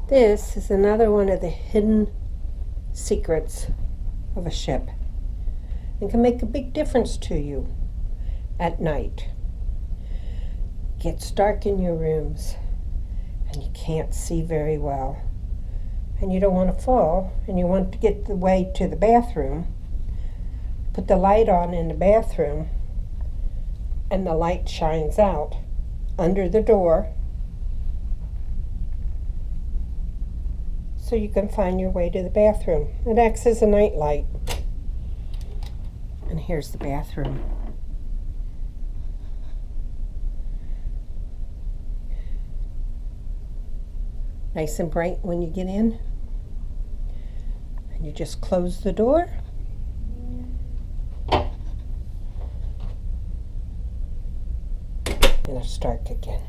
This is another one of the hidden secrets of a ship. It can make a big difference to you at night. It gets dark in your rooms and you can't see very well. And you don't want to fall, and you want to get the way to the bathroom. Put the light on in the bathroom, and the light shines out under the door so you can find your way to the bathroom. It acts as a night light. And here's the bathroom. Nice and bright when you get in. And you just close the door. And it's dark again.